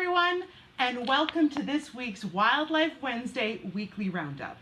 everyone, and welcome to this week's Wildlife Wednesday Weekly Roundup.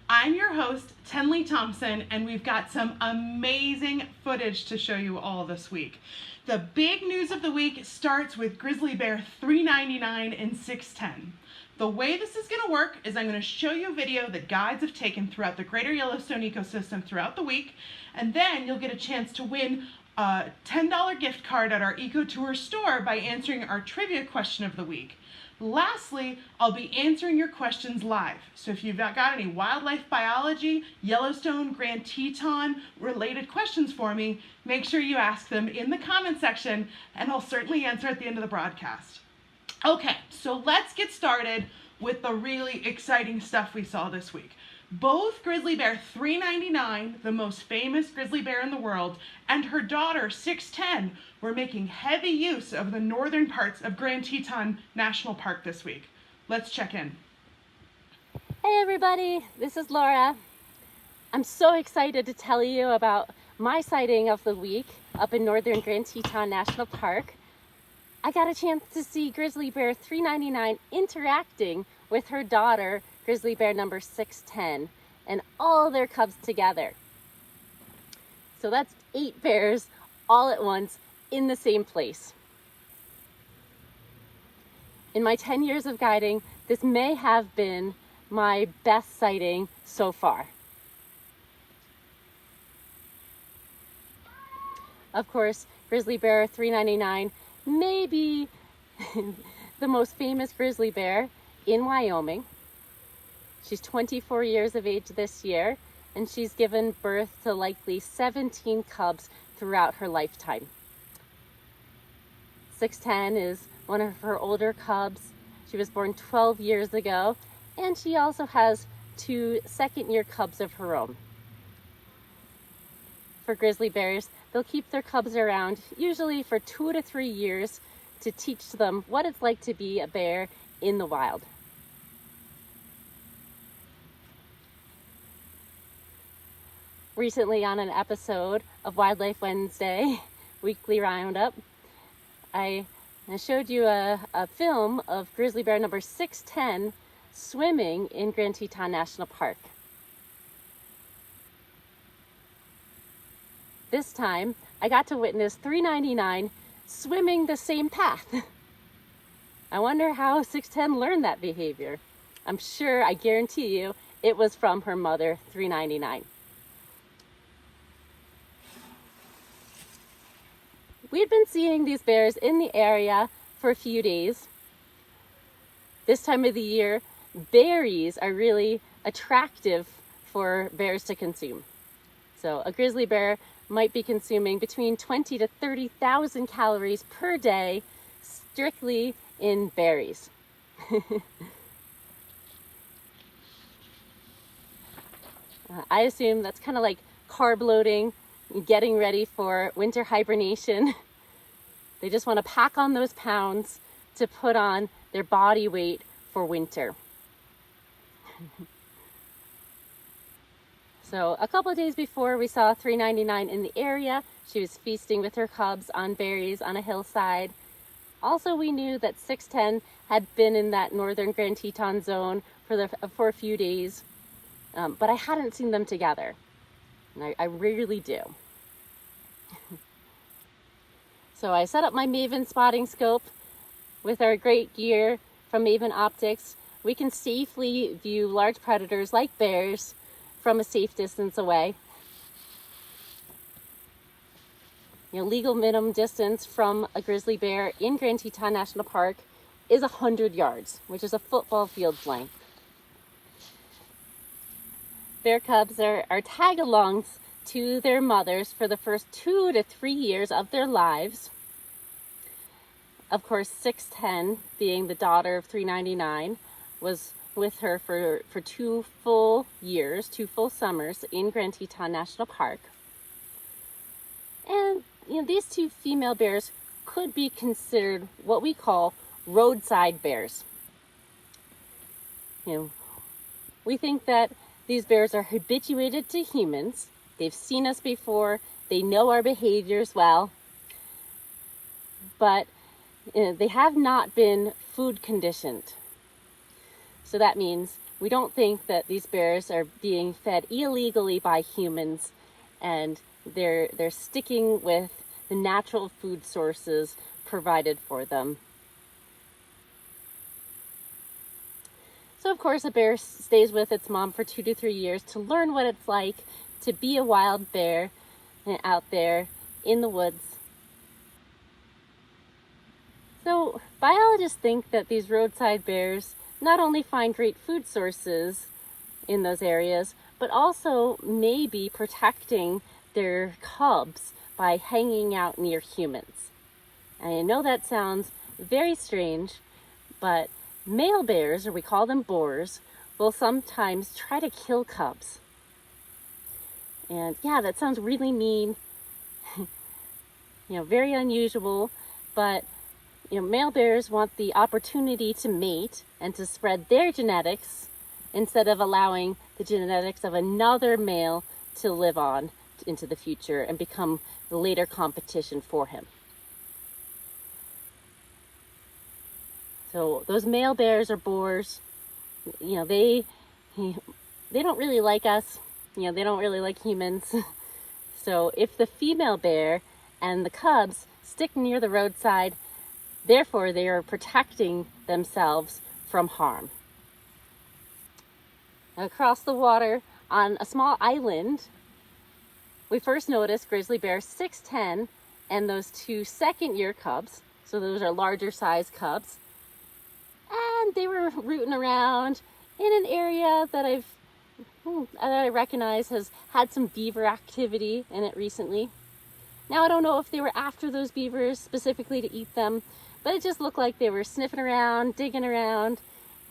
I'm your host, Tenley Thompson, and we've got some amazing footage to show you all this week. The big news of the week starts with grizzly bear 399 in 610. The way this is going to work is I'm going to show you a video that guides have taken throughout the greater Yellowstone ecosystem throughout the week, and then you'll get a chance to win a $10 gift card at our EcoTour store by answering our trivia question of the week. Lastly, I'll be answering your questions live. So if you've got any wildlife biology, Yellowstone, Grand Teton related questions for me, make sure you ask them in the comment section and I'll certainly answer at the end of the broadcast. Okay, so let's get started with the really exciting stuff we saw this week. Both grizzly bear 399, the most famous grizzly bear in the world, and her daughter 610 were making heavy use of the northern parts of Grand Teton National Park this week. Let's check in. Hey everybody, this is Laura. I'm so excited to tell you about my sighting of the week up in northern Grand Teton National Park. I got a chance to see grizzly bear 399 interacting with her daughter, grizzly bear number 610, and all their cubs together. So that's 8 bears all at once in the same place. In my 10 years of guiding, this may have been my best sighting so far. Of course, grizzly bear 399 may be the most famous grizzly bear in Wyoming. She's 24 years of age this year, and she's given birth to likely 17 cubs throughout her lifetime. 610 is one of her older cubs. She was born 12 years ago, and she also has 2 second-year cubs of her own. For grizzly bears, they'll keep their cubs around usually for 2 to 3 years to teach them what it's like to be a bear in the wild. Recently on an episode of Wildlife Wednesday Weekly Roundup, I showed you a film of grizzly bear number 610 swimming in Grand Teton National Park. This time, I got to witness 399 swimming the same path. I wonder how 610 learned that behavior. I'm sure, I guarantee you, it was from her mother, 399. We'd been seeing these bears in the area for a few days. This time of the year, berries are really attractive for bears to consume. So a grizzly bear might be consuming between 20 to 30,000 calories per day strictly in berries. I assume that's kind of like carb loading, getting ready for winter hibernation. They just want to pack on those pounds to put on their body weight for winter. So a couple of days before we saw 399 in the area, she was feasting with her cubs on berries on a hillside. Also, we knew that 610 had been in that northern Grand Teton zone for a few days, but I hadn't seen them together. And I rarely do. So I set up my Maven spotting scope with our great gear from Maven Optics. We can safely view large predators like bears from a safe distance away. Legal minimum distance from a grizzly bear in Grand Teton National Park is 100 yards, which is a football field's length. Bear cubs are tag-alongs to their mothers for the first 2 to 3 years of their lives. Of course, 610, being the daughter of 399, was with her for 2 full years, 2 full summers in Grand Teton National Park. And these 2 female bears could be considered what we call roadside bears. We think that these bears are habituated to humans. They've seen us before. They know our behaviors well. But they have not been food conditioned. So that means we don't think that these bears are being fed illegally by humans, and they're sticking with the natural food sources provided for them. So of course a bear stays with its mom for 2 to 3 years to learn what it's like to be a wild bear out there in the woods. So biologists think that these roadside bears not only find great food sources in those areas, but also may be protecting their cubs by hanging out near humans. And I know that sounds very strange, but male bears, or we call them boars, will sometimes try to kill cubs. And yeah, that sounds really mean, very unusual, but male bears want the opportunity to mate and to spread their genetics instead of allowing the genetics of another male to live on into the future and become the later competition for him. So those male bears or boars, they don't really like us. They don't really like humans. So if the female bear and the cubs stick near the roadside, therefore, they are protecting themselves from harm. Across the water on a small island, we first noticed grizzly bear 610 and those 2 second-year cubs. So those are larger size cubs. And they were rooting around in an area that I recognize has had some beaver activity in it recently. Now, I don't know if they were after those beavers specifically to eat them, but it just looked like they were sniffing around, digging around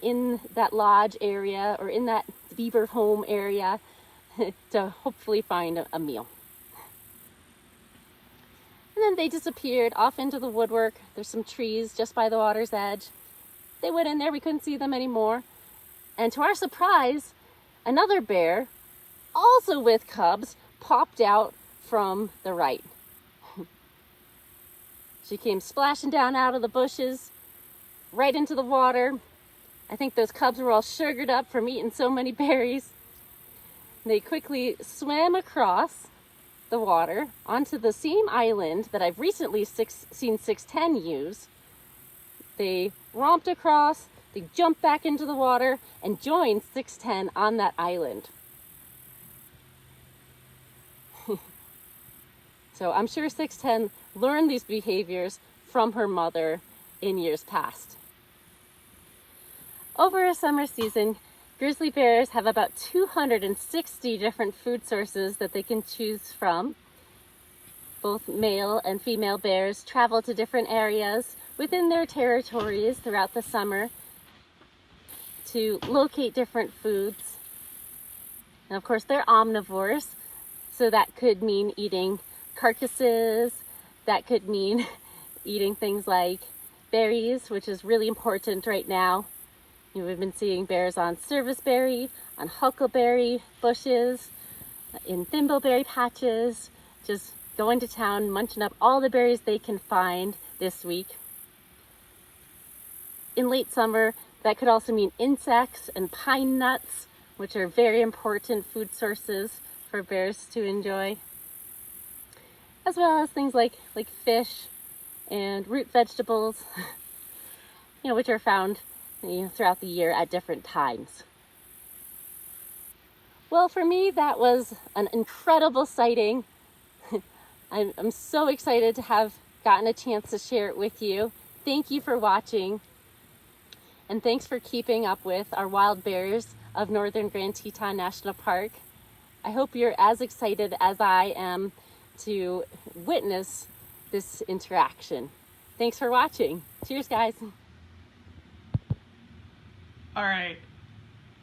in that lodge area or in that beaver home area to hopefully find a meal. And then they disappeared off into the woodwork. There's some trees just by the water's edge. They went in there, we couldn't see them anymore. And to our surprise, another bear, also with cubs, popped out from the right. She came splashing down out of the bushes, right into the water. I think those cubs were all sugared up from eating so many berries. They quickly swam across the water onto the same island that I've recently seen 610 use. They romped across, they jumped back into the water, and joined 610 on that island. So I'm sure 610 learned these behaviors from her mother in years past. Over a summer season, grizzly bears have about 260 different food sources that they can choose from. Both male and female bears travel to different areas within their territories throughout the summer to locate different foods. And of course, they're omnivores, so that could mean eating carcasses, that could mean eating things like berries, which is really important right now. We've been seeing bears on serviceberry, on huckleberry bushes, in thimbleberry patches, just going to town, munching up all the berries they can find this week. In late summer, that could also mean insects and pine nuts, which are very important food sources for bears to enjoy, as well as things like fish and root vegetables, which are found throughout the year at different times. Well, for me, that was an incredible sighting. I'm so excited to have gotten a chance to share it with you. Thank you for watching, and thanks for keeping up with our wild bears of Northern Grand Teton National Park. I hope you're as excited as I am to witness this interaction. Thanks for watching. Cheers, guys. All right,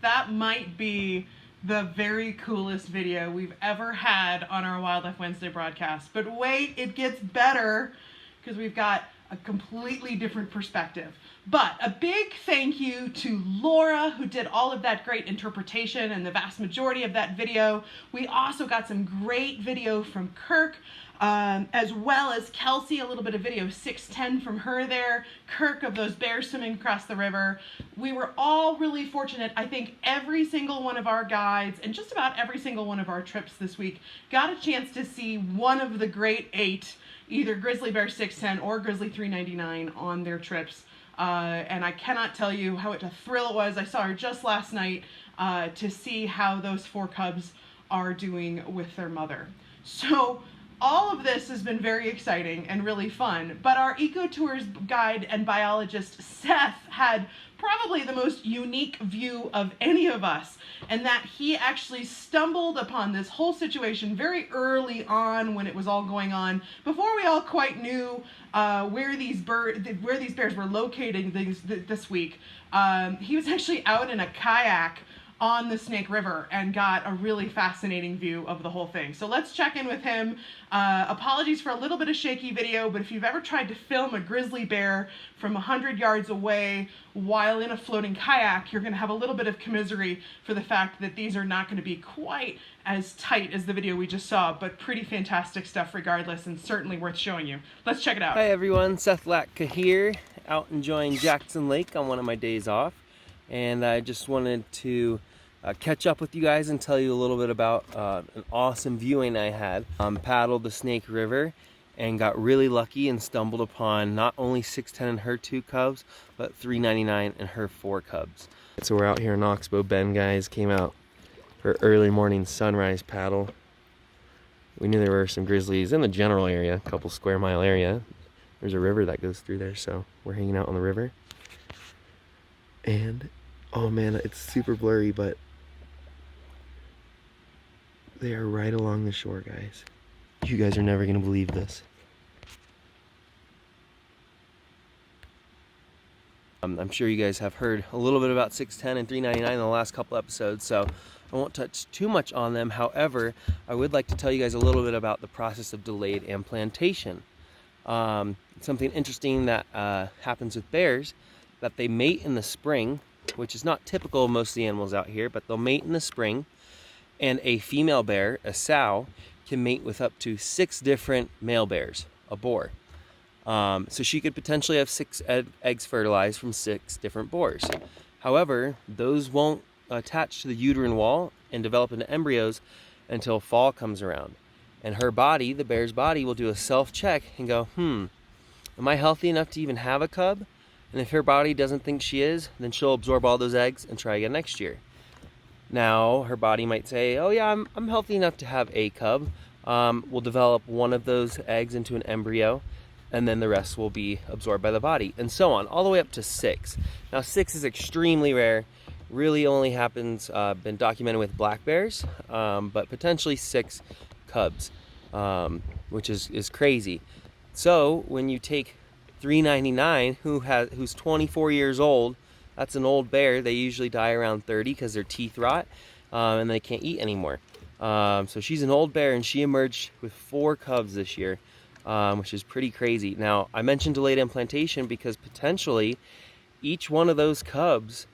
that might be the very coolest video we've ever had on our Wildlife Wednesday broadcast. But wait, it gets better, because we've got a completely different perspective. But a big thank you to Laura, who did all of that great interpretation and the vast majority of that video. We also got some great video from Kirk as well as Kelsey, a little bit of video 610 from her there, Kirk of those bears swimming across the river. We were all really fortunate. I think every single one of our guides and just about every single one of our trips this week got a chance to see one of the great 8, either grizzly bear 610 or grizzly 399 on their trips. And I cannot tell you how a thrill it was. I saw her just last night to see how those 4 cubs are doing with their mother. So all of this has been very exciting and really fun, but our ecotours guide and biologist Seth had probably the most unique view of any of us, and that he actually stumbled upon this whole situation very early on when it was all going on, before we all quite knew where these bears were located this week. He was actually out in a kayak on the Snake River and got a really fascinating view of the whole thing. So let's check in with him. Apologies for a little bit of shaky video, but if you've ever tried to film a grizzly bear from 100 yards away while in a floating kayak, you're going to have a little bit of commisery for the fact that these are not going to be quite as tight as the video we just saw, but pretty fantastic stuff regardless, and certainly worth showing you. Let's check it out. Hi everyone, Seth Latka here, out enjoying Jackson Lake on one of my days off. And I just wanted to catch up with you guys and tell you a little bit about an awesome viewing I had. Paddled the Snake River and got really lucky and stumbled upon not only 610 and her 2 cubs, but 399 and her 4 cubs. So we're out here in Oxbow Bend, guys. Came out for early morning sunrise paddle. We knew there were some grizzlies in the general area, a couple square mile area. There's a river that goes through there, so we're hanging out on the river. And oh man, it's super blurry, but they are right along the shore, guys. You guys are never gonna believe this. I'm sure you guys have heard a little bit about 610 and 399 in the last couple episodes, so I won't touch too much on them. However, I would like to tell you guys a little bit about the process of delayed implantation. Something interesting that happens with bears, that they mate in the spring, which is not typical of most of the animals out here, but they'll mate in the spring, and a female bear, a sow, can mate with up to 6 different male bears, a boar. So she could potentially have 6 eggs fertilized from 6 different boars. However, those won't attach to the uterine wall and develop into embryos until fall comes around. And her body, the bear's body, will do a self-check and go, am I healthy enough to even have a cub? And if her body doesn't think she is, then she'll absorb all those eggs and try again next year. Now, her body might say, oh yeah, I'm healthy enough to have a cub. We'll develop one of those eggs into an embryo, and then the rest will be absorbed by the body, and so on, all the way up to 6. Now, 6 is extremely rare. Really only happens, been documented with black bears, but potentially 6 cubs, which is crazy. So when you take 399, who's 24 years old, that's an old bear. They usually die around 30 because their teeth rot and they can't eat anymore. So she's an old bear, and she emerged with 4 cubs this year, which is pretty crazy. Now, I mentioned delayed implantation because potentially each one of those cubs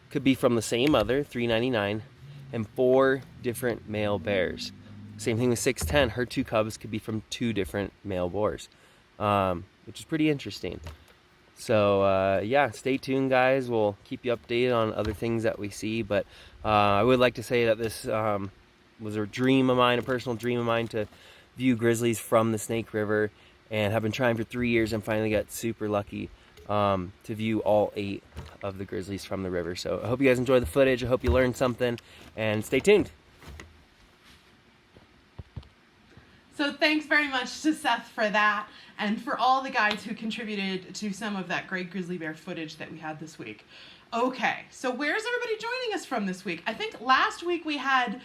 could be from the same mother, 399, and 4 different male bears. Same thing with 610. Her 2 cubs could be from 2 different male boars, which is pretty interesting. So yeah, stay tuned, guys. We'll keep you updated on other things that we see. But I would like to say that this was a dream of mine, a personal dream of mine, to view grizzlies from the Snake River, and have been trying for 3 years and finally got super lucky to view all 8 of the grizzlies from the river. So I hope you guys enjoy the footage. I hope you learned something, and stay tuned. So thanks very much to Seth for that, and for all the guys who contributed to some of that great grizzly bear footage that we had this week. Okay, so where's everybody joining us from this week? I think last week we had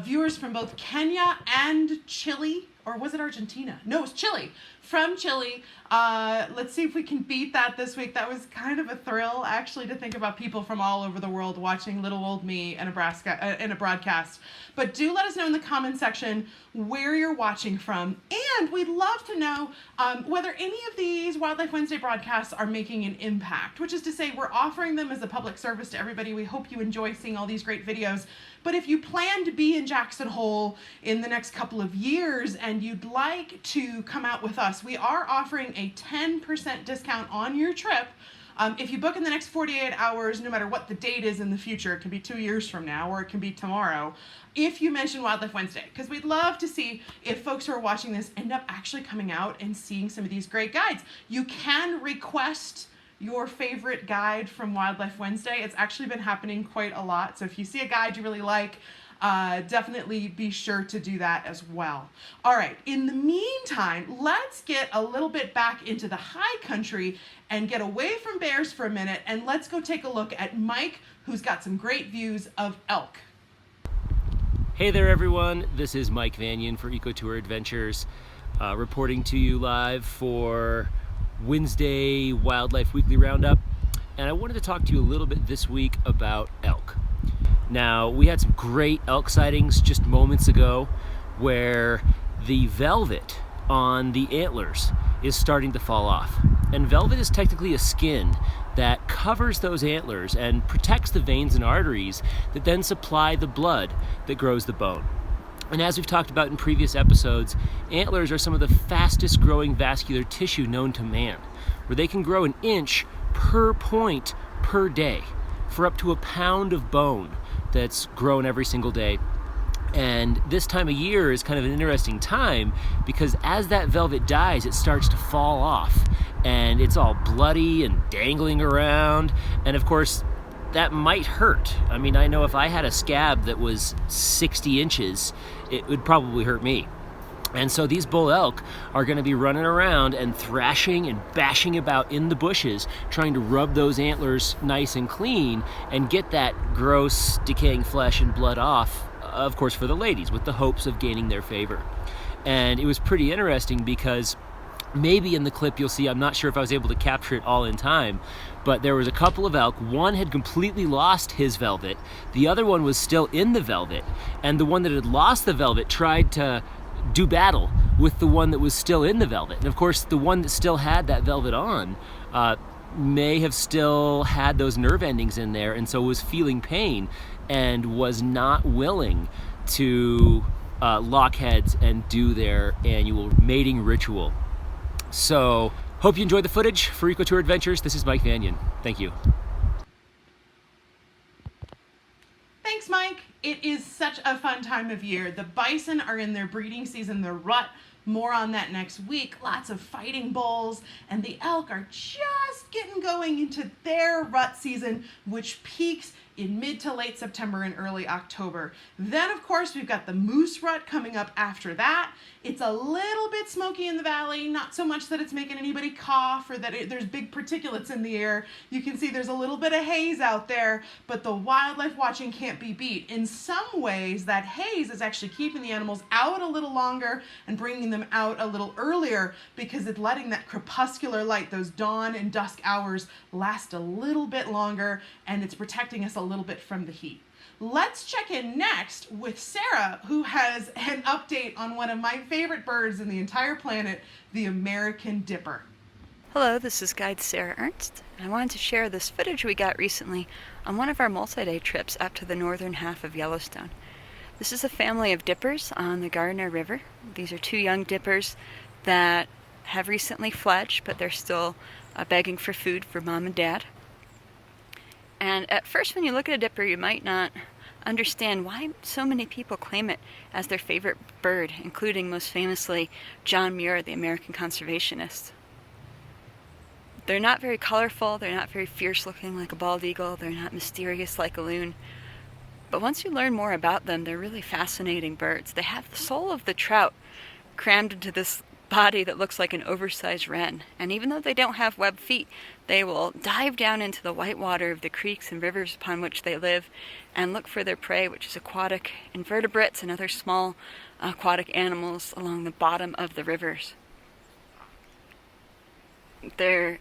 viewers from both Kenya and Chile, or was it Argentina? No, it was Chile, from Chile. Let's see if we can beat that this week. That was kind of a thrill, actually, to think about people from all over the world watching little old me in a broadcast. But do let us know in the comment section where you're watching from. And we'd love to know whether any of these Wildlife Wednesday broadcasts are making an impact, which is to say we're offering them as a public service to everybody. We hope you enjoy seeing all these great videos. But if you plan to be in Jackson Hole in the next couple of years and you'd like to come out with us, we are offering a 10% discount on your trip. If you book in the next 48 hours, no matter what the date is in the future, it can be 2 years from now or it can be tomorrow, if you mention Wildlife Wednesday, because we'd love to see if folks who are watching this end up actually coming out and seeing some of these great guides. You can request your favorite guide from Wildlife Wednesday. It's actually been happening quite a lot. So if you see a guide you really like, definitely be sure to do that as well. All right, in the meantime, let's get a little bit back into the high country and get away from bears for a minute, and let's go take a look at Mike, who's got some great views of elk. Hey there everyone, this is Mike Vanyan for EcoTour Adventures, reporting to you live for Wednesday Wildlife Weekly Roundup, and I wanted to talk to you a little bit this week about elk. Now, we had some great elk sightings just moments ago where the velvet on the antlers is starting to fall off. And velvet is technically a skin that covers those antlers and protects the veins and arteries that then supply the blood that grows the bone. And as we've talked about in previous episodes, antlers are some of the fastest growing vascular tissue known to man, where they can grow an inch per point per day for up to a pound of bone that's grown every single day. And this time of year is kind of an interesting time because as that velvet dies, it starts to fall off and it's all bloody and dangling around. And of course, that might hurt. I mean, I know if I had a scab that was 60 inches, it would probably hurt me. And so these bull elk are going to be running around and thrashing and bashing about in the bushes, trying to rub those antlers nice and clean and get that gross, decaying flesh and blood off, of course, for the ladies, with the hopes of gaining their favor. And it was pretty interesting because maybe in the clip you'll see, I'm not sure if I was able to capture it all in time, but there was a couple of elk. One had completely lost his velvet. The other one was still in the velvet. And the one that had lost the velvet tried to do battle with the one that was still in the velvet. And of course, the one that still had that velvet on may have still had those nerve endings in there, and so was feeling pain and was not willing to lock heads and do their annual mating ritual. So, hope you enjoyed the footage. For EcoTour Adventures, this is Mike Vanyan. Thank you. Thanks, Mike. It is such a fun time of year. The bison are in their breeding season, the rut. More on that next week. Lots of fighting bulls, and the elk are just getting going into their rut season, which peaks in mid to late September and early October. Then, of course, we've got the moose rut coming up after that. It's a little bit smoky in the valley, not so much that it's making anybody cough or that there's big particulates in the air. You can see there's a little bit of haze out there, but the wildlife watching can't be beat. In some ways, that haze is actually keeping the animals out a little longer and bringing them out a little earlier because it's letting that crepuscular light, those dawn and dusk hours, last a little bit longer, and it's protecting us a little bit from the heat. Let's check in next with Sarah, who has an update on one of my favorite birds in the entire planet, the American dipper. Hello, this is Guide Sarah Ernst, and I wanted to share this footage we got recently on one of our multi-day trips up to the northern half of Yellowstone. This is a family of dippers on the Gardner River. These are two young dippers that have recently fledged, but they're still begging for food for mom and dad. And at first, when you look at a dipper, you might not understand why so many people claim it as their favorite bird, including most famously John Muir, the American conservationist. They're not very colorful, they're not very fierce looking like a bald eagle, they're not mysterious like a loon. But once you learn more about them, they're really fascinating birds. They have the soul of the trout crammed into this body that looks like an oversized wren. And even though they don't have webbed feet, they will dive down into the white water of the creeks and rivers upon which they live and look for their prey, which is aquatic invertebrates and other small aquatic animals along the bottom of the rivers. They're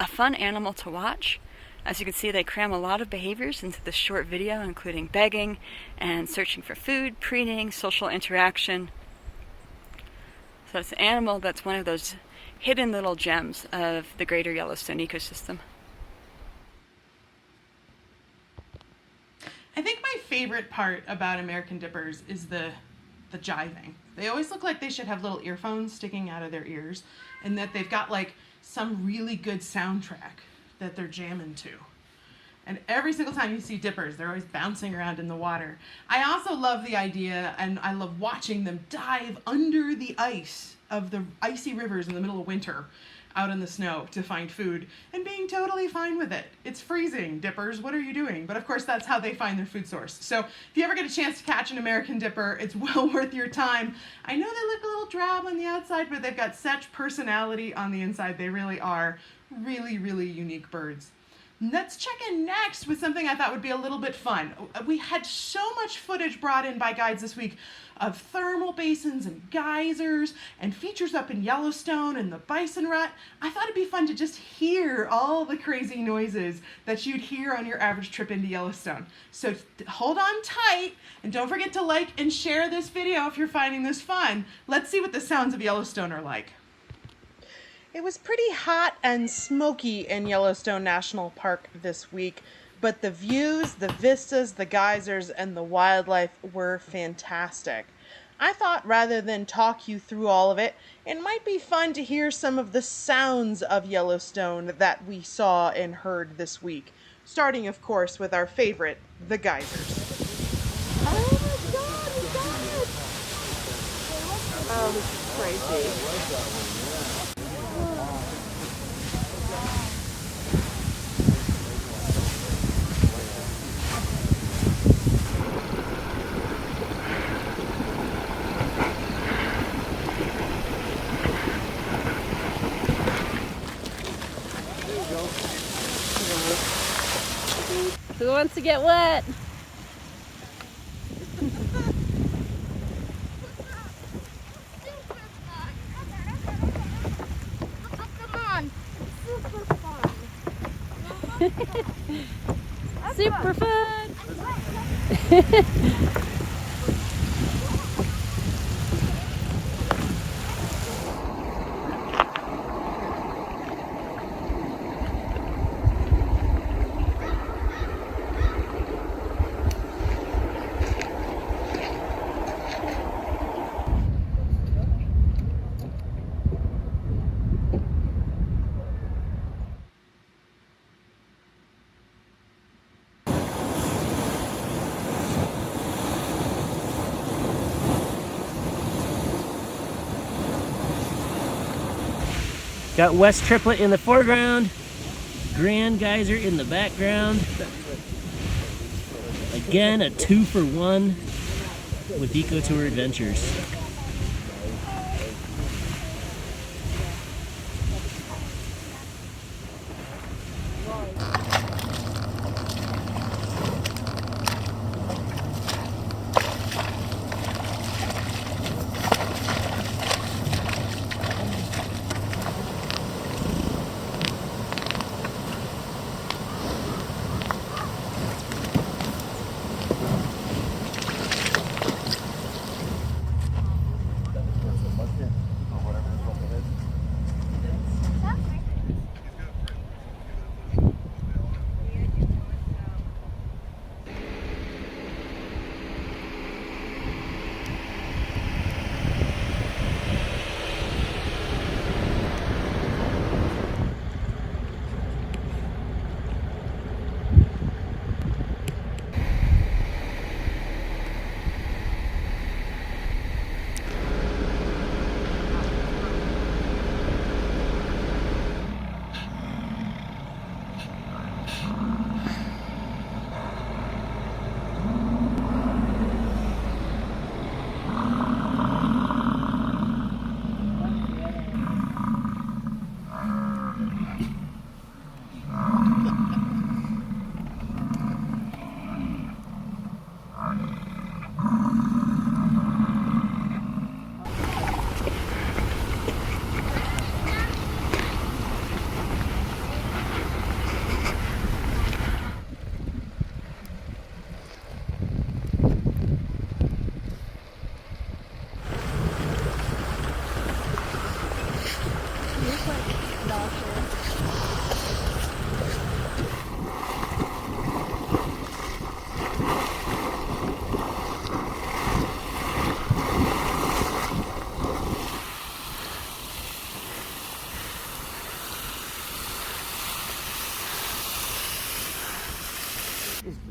a fun animal to watch. As you can see, they cram a lot of behaviors into this short video, including begging and searching for food, preening, social interaction. So it's an animal that's one of those hidden little gems of the greater Yellowstone ecosystem. I think my favorite part about American dippers is the jiving. They always look like they should have little earphones sticking out of their ears, and that they've got like some really good soundtrack that they're jamming to. And every single time you see dippers, they're always bouncing around in the water. I also love the idea, and I love watching them dive under the ice of the icy rivers in the middle of winter out in the snow to find food and being totally fine with it. It's freezing, dippers, what are you doing? But of course, that's how they find their food source. So if you ever get a chance to catch an American dipper, it's well worth your time. I know they look a little drab on the outside, but they've got such personality on the inside. They really are really, really unique birds. Let's check in next with something I thought would be a little bit fun. We had so much footage brought in by guides this week of thermal basins and geysers and features up in Yellowstone and the bison rut. I thought it'd be fun to just hear all the crazy noises that you'd hear on your average trip into Yellowstone. So hold on tight and don't forget to like and share this video if you're finding this fun. Let's see what the sounds of Yellowstone are like. It was pretty hot and smoky in Yellowstone National Park this week, but the views, the vistas, the geysers, and the wildlife were fantastic. I thought rather than talk you through all of it, it might be fun to hear some of the sounds of Yellowstone that we saw and heard this week, starting, of course, with our favorite, the geysers. Oh my God, we got it! Oh, this is crazy. Who wants to get wet? Come on, super fun. Super fun! Got West Triplet in the foreground, Grand Geyser in the background. Again, a 2-for-1 with EcoTour Adventures.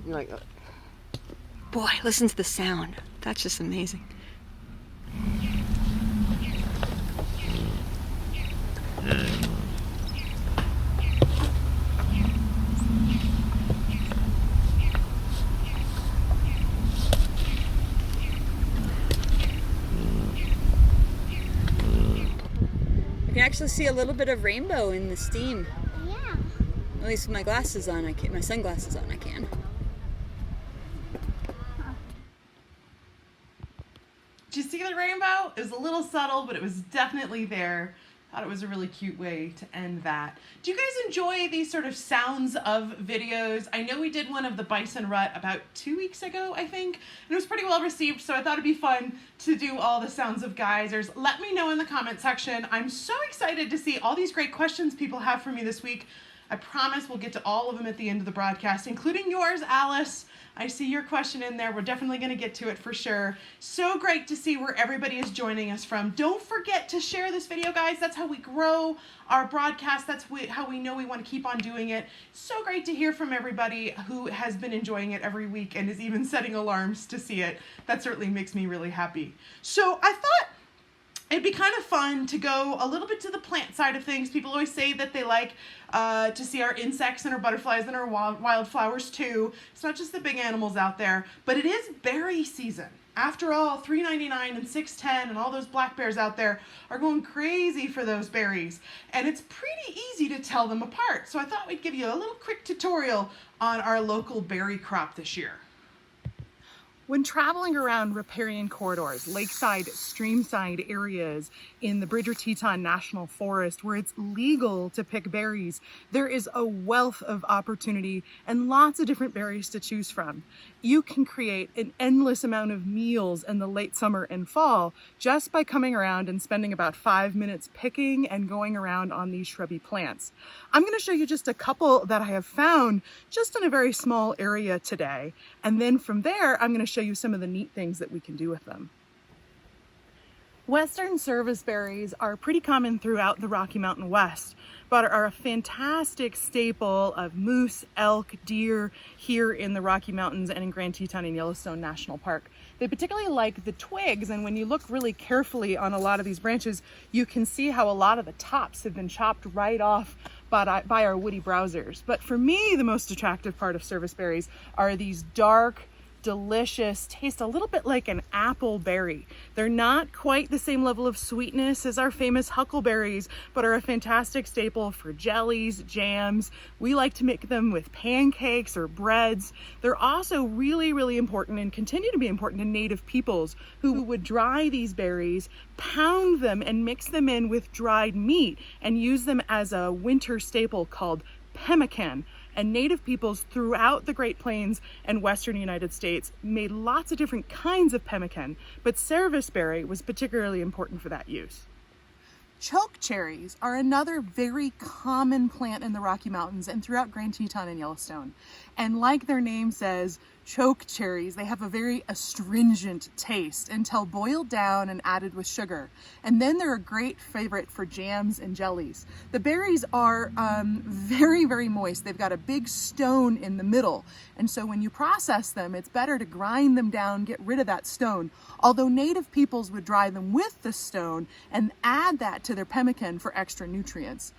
Like, Boy, listen to the sound. That's just amazing. I can actually see a little bit of rainbow in the steam. Yeah. At least with my glasses on, my sunglasses on, I can. Did you see the rainbow? It was a little subtle, but it was definitely there. Thought it was a really cute way to end that. Do you guys enjoy these sort of sounds of videos? I know we did one of the bison rut about 2 weeks ago, I think, and it was pretty well received, so I thought it'd be fun to do all the sounds of geysers. Let me know in the comment section. I'm so excited to see all these great questions people have for me this week. I promise we'll get to all of them at the end of the broadcast, including yours, Alice. I see your question in there. We're definitely going to get to it for sure. So great to see where everybody is joining us from. Don't forget to share this video, guys. That's how we grow our broadcast. That's how we know we want to keep on doing it. So great to hear from everybody who has been enjoying it every week and is even setting alarms to see it. That certainly makes me really happy. So I thought it'd be kind of fun to go a little bit to the plant side of things. People always say that they like to see our insects and our butterflies and our wildflowers too. It's not just the big animals out there, but it is berry season. After all, $3.99 and $6.10 and all those black bears out there are going crazy for those berries. And it's pretty easy to tell them apart. So I thought we'd give you a little quick tutorial on our local berry crop this year. When traveling around riparian corridors, lakeside, streamside areas in the Bridger-Teton National Forest where it's legal to pick berries, there is a wealth of opportunity and lots of different berries to choose from. You can create an endless amount of meals in the late summer and fall just by coming around and spending about 5 minutes picking and going around on these shrubby plants. I'm going to show you just a couple that I have found just in a very small area today, and then from there I'm going to show you some of the neat things that we can do with them. Western service berries are pretty common throughout the Rocky Mountain West, but are a fantastic staple of moose, elk, deer here in the Rocky Mountains and in Grand Teton and Yellowstone National Park. They particularly like the twigs, and when you look really carefully on a lot of these branches, you can see how a lot of the tops have been chopped right off by our woody browsers. But for me, the most attractive part of service berries are these dark, delicious, taste a little bit like an apple berry. They're not quite the same level of sweetness as our famous huckleberries, but are a fantastic staple for jellies, jams. We like to make them with pancakes or breads. They're also really, really important and continue to be important to Native peoples who would dry these berries, pound them, and mix them in with dried meat and use them as a winter staple called pemmican. And Native peoples throughout the Great Plains and Western United States made lots of different kinds of pemmican, but serviceberry was particularly important for that use. Choke cherries are another very common plant in the Rocky Mountains and throughout Grand Teton and Yellowstone. And like their name says, choke cherries, they have a very astringent taste until boiled down and added with sugar. And then they're a great favorite for jams and jellies. The berries are very, very moist. They've got a big stone in the middle. And so when you process them, it's better to grind them down, get rid of that stone. Although Native peoples would dry them with the stone and add that to their pemmican for extra nutrients.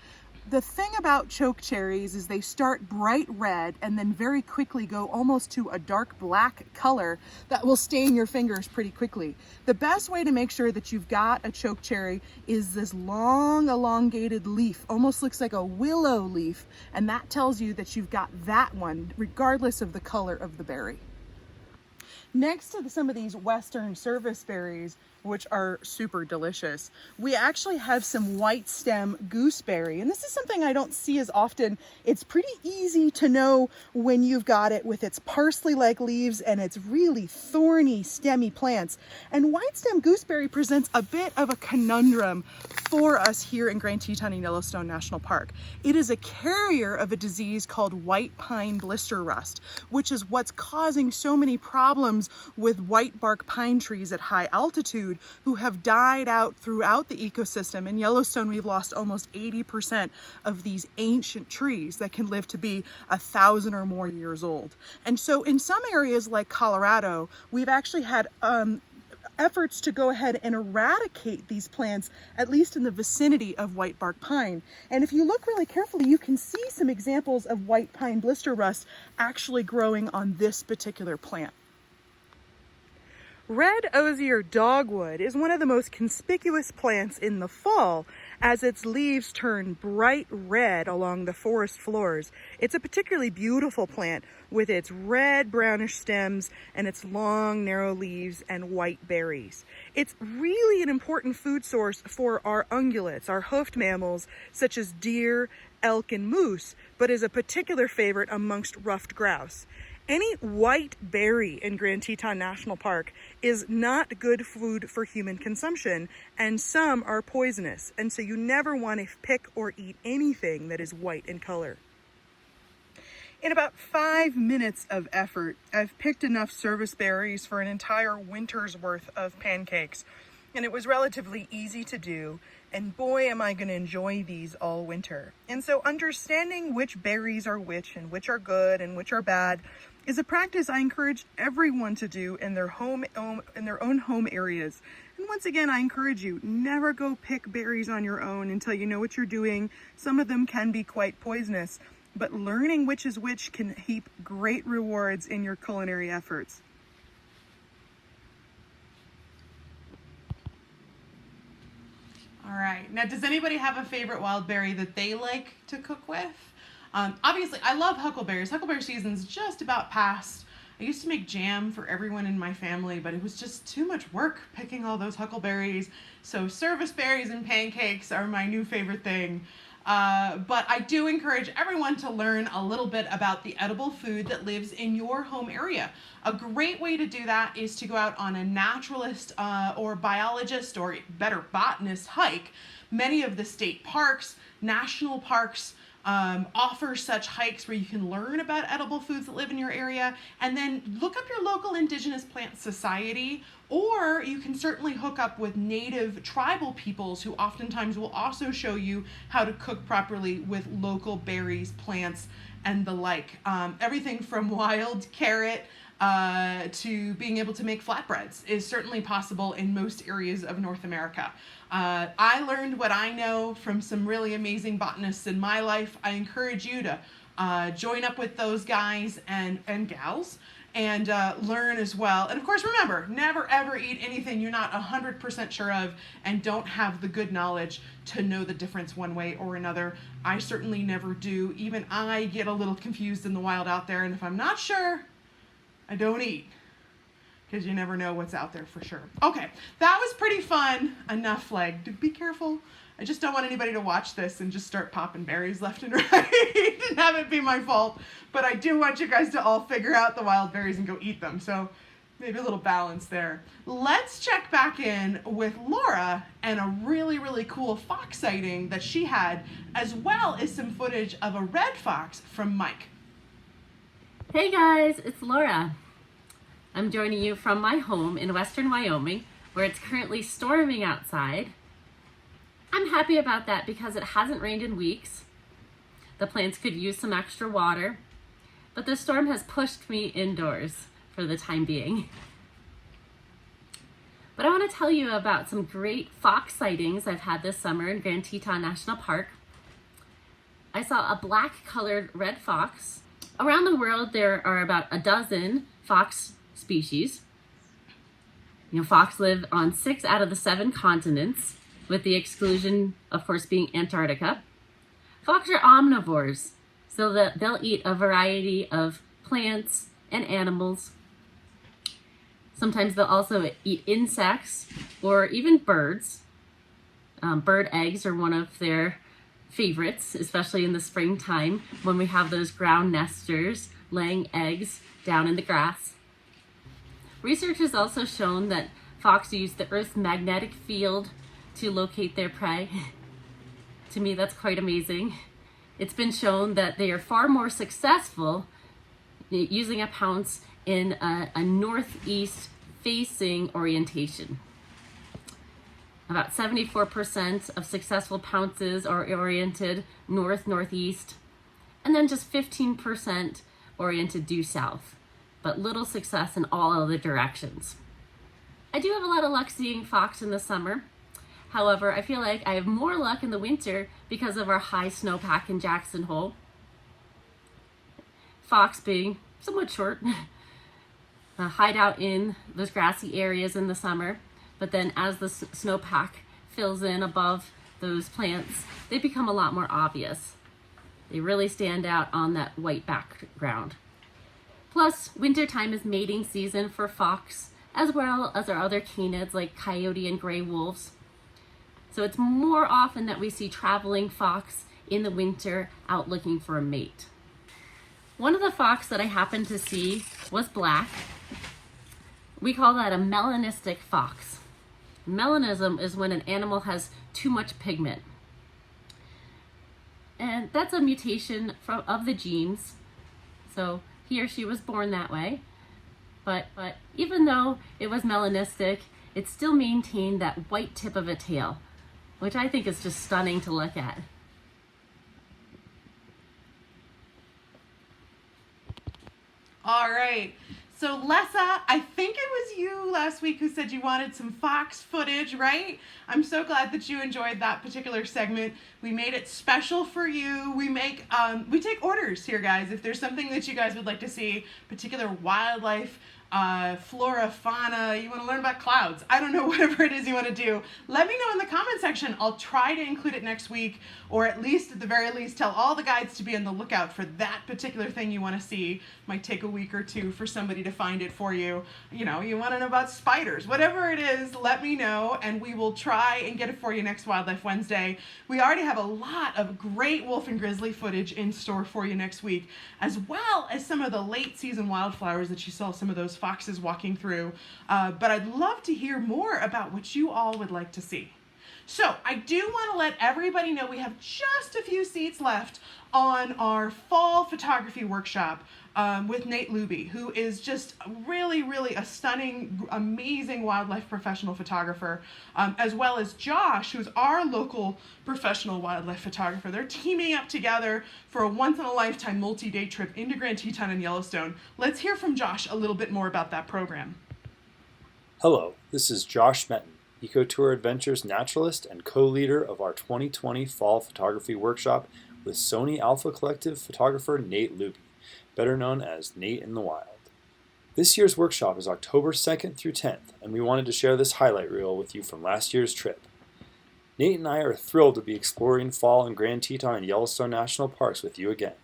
The thing about choke cherries is they start bright red and then very quickly go almost to a dark black color that will stain your fingers pretty quickly. The best way to make sure that you've got a choke cherry is this long elongated leaf, almost looks like a willow leaf, and that tells you that you've got that one regardless of the color of the berry. Next to some of these Western service berries, which are super delicious. We actually have some white stem gooseberry, and this is something I don't see as often. It's pretty easy to know when you've got it with its parsley-like leaves and its really thorny, stemmy plants. And white stem gooseberry presents a bit of a conundrum for us here in Grand Teton and Yellowstone National Park. It is a carrier of a disease called white pine blister rust, which is what's causing so many problems with white bark pine trees at high altitude who have died out throughout the ecosystem. In Yellowstone, we've lost almost 80% of these ancient trees that can live to be 1,000 or more years old. And so in some areas like Colorado, we've actually had efforts to go ahead and eradicate these plants, at least in the vicinity of white bark pine. And if you look really carefully, you can see some examples of white pine blister rust actually growing on this particular plant. Red osier dogwood is one of the most conspicuous plants in the fall as its leaves turn bright red along the forest floors. It's a particularly beautiful plant with its red brownish stems and its long narrow leaves and white berries. It's really an important food source for our ungulates, our hoofed mammals such as deer, elk, and moose, but is a particular favorite amongst ruffed grouse. Any white berry in Grand Teton National Park is not good food for human consumption, and some are poisonous, and so you never want to pick or eat anything that is white in color. In about 5 minutes of effort, I've picked enough service berries for an entire winter's worth of pancakes, and it was relatively easy to do, and boy am I going to enjoy these all winter. And so understanding which berries are which and which are good and which are bad is a practice I encourage everyone to do in their own home areas. And once again, I encourage you, never go pick berries on your own until you know what you're doing. Some of them can be quite poisonous, but learning which is which can heap great rewards in your culinary efforts. All right, now does anybody have a favorite wild berry that they like to cook with? Obviously, I love huckleberries. Huckleberry season's just about past. I used to make jam for everyone in my family, but it was just too much work picking all those huckleberries. So service berries and pancakes are my new favorite thing. But I do encourage everyone to learn a little bit about the edible food that lives in your home area. A great way to do that is to go out on a naturalist or biologist or better botanist hike. Many of the state parks, national parks, offer such hikes where you can learn about edible foods that live in your area, and then look up your local indigenous plant society, or you can certainly hook up with native tribal peoples who oftentimes will also show you how to cook properly with local berries, plants, and the like. Everything from wild carrot to being able to make flatbreads is certainly possible in most areas of North America. I learned what I know from some really amazing botanists in my life. I encourage you to join up with those guys and gals and learn as well. And of course, remember, never ever eat anything you're not 100% sure of and don't have the good knowledge to know the difference one way or another. I certainly never do. Even I get a little confused in the wild out there, and if I'm not sure, I don't eat, because you never know what's out there for sure. Okay, that was pretty fun. Enough flag. Be careful. I just don't want anybody to watch this and just start popping berries left and right and have it be my fault. But I do want you guys to all figure out the wild berries and go eat them. So maybe a little balance there. Let's check back in with Laura and a really, really cool fox sighting that she had, as well as some footage of a red fox from Mike. Hey guys, it's Laura. I'm joining you from my home in western Wyoming, where it's currently storming outside. I'm happy about that because it hasn't rained in weeks. The plants could use some extra water, but the storm has pushed me indoors for the time being. But I want to tell you about some great fox sightings I've had this summer in Grand Teton National Park. I saw a black-colored red fox. Around the world, there are about a dozen fox species. Fox live on 6 out of the 7 continents, with the exclusion, of course, being Antarctica. Fox are omnivores, so that they'll eat a variety of plants and animals. Sometimes they'll also eat insects or even birds. Bird eggs are one of their favorites, especially in the springtime when we have those ground nesters laying eggs down in the grass. Research has also shown that fox use the Earth's magnetic field to locate their prey. To me, that's quite amazing. It's been shown that they are far more successful using a pounce in a northeast facing orientation. About 74% of successful pounces are oriented north-northeast, and then just 15% oriented due south, but little success in all other directions. I do have a lot of luck seeing fox in the summer. However, I feel like I have more luck in the winter because of our high snowpack in Jackson Hole. Fox being somewhat short, hide out in those grassy areas in the summer, but then as the snowpack fills in above those plants, they become a lot more obvious. They really stand out on that white background. Plus, wintertime is mating season for fox, as well as our other canids like coyote and gray wolves. So it's more often that we see traveling fox in the winter out looking for a mate. One of the fox that I happened to see was black. We call that a melanistic fox. Melanism is when an animal has too much pigment. And that's a mutation of the genes. So he or she was born that way. But even though it was melanistic, it still maintained that white tip of a tail, which I think is just stunning to look at. All right. So Lessa, I think it was you last week who said you wanted some fox footage, right? I'm so glad that you enjoyed that particular segment. We made it special for you. We take orders here, guys. If there's something that you guys would like to see, particular wildlife, flora, fauna, you want to learn about clouds, I don't know, whatever it is you want to do, let me know in the comment section. I'll try to include it next week, or at the very least, tell all the guides to be on the lookout for that particular thing you want to see. Might take a week or two for somebody to find it for you. You know, you want to know about spiders, whatever it is, let me know, and we will try and get it for you next Wildlife Wednesday. We already have a lot of great wolf and grizzly footage in store for you next week, as well as some of the late season wildflowers that you saw some of those foxes walking through. But I'd love to hear more about what you all would like to see. So I do want to let everybody know we have just a few seats left on our fall photography workshop with Nate Libbe, who is just really, really a stunning, amazing wildlife professional photographer, as well as Josh, who's our local professional wildlife photographer. They're teaming up together for a once-in-a-lifetime multi-day trip into Grand Teton and Yellowstone. Let's hear from Josh a little bit more about that program. Hello, this is Josh Metton, EcoTour Adventures naturalist and co-leader of our 2020 Fall Photography Workshop with Sony Alpha Collective photographer Nate Libbe, better known as Nate in the Wild. This year's workshop is October 2nd through 10th, and we wanted to share this highlight reel with you from last year's trip. Nate and I are thrilled to be exploring fall in Grand Teton and Yellowstone National Parks with you again.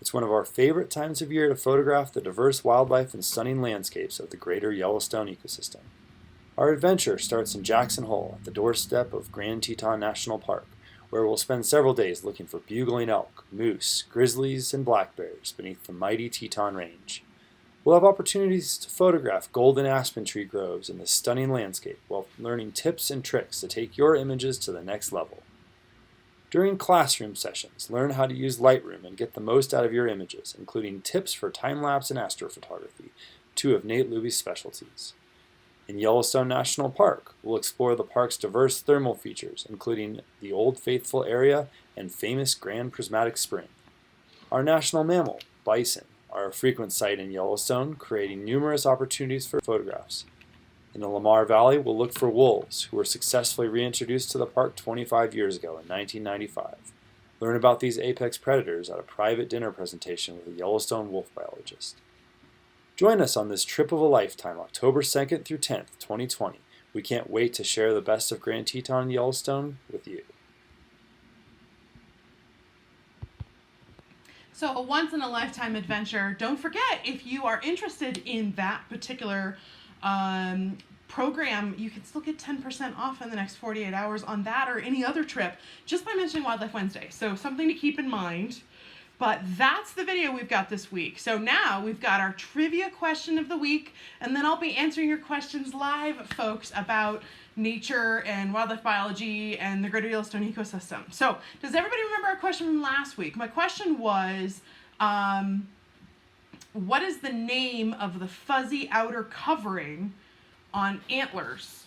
It's one of our favorite times of year to photograph the diverse wildlife and stunning landscapes of the greater Yellowstone ecosystem. Our adventure starts in Jackson Hole at the doorstep of Grand Teton National Park, where we'll spend several days looking for bugling elk, moose, grizzlies, and black bears beneath the mighty Teton Range. We'll have opportunities to photograph golden aspen tree groves in this stunning landscape while learning tips and tricks to take your images to the next level. During classroom sessions, learn how to use Lightroom and get the most out of your images, including tips for time-lapse and astrophotography, two of Nate Libbe's specialties. In Yellowstone National Park, we'll explore the park's diverse thermal features, including the Old Faithful area and famous Grand Prismatic Spring. Our national mammal, bison, are a frequent sight in Yellowstone, creating numerous opportunities for photographs. In the Lamar Valley, we'll look for wolves, who were successfully reintroduced to the park 25 years ago in 1995. Learn about these apex predators at a private dinner presentation with a Yellowstone wolf biologist. Join us on this trip of a lifetime, October 2nd through 10th, 2020. We can't wait to share the best of Grand Teton and Yellowstone with you. So a once-in-a-lifetime adventure. Don't forget, if you are interested in that particular program, you can still get 10% off in the next 48 hours on that or any other trip just by mentioning Wildlife Wednesday. So something to keep in mind. But that's the video we've got this week. So now we've got our trivia question of the week, and then I'll be answering your questions live, folks, about nature and wildlife biology and the greater Yellowstone ecosystem. So does everybody remember our question from last week? My question was, what is the name of the fuzzy outer covering on antlers?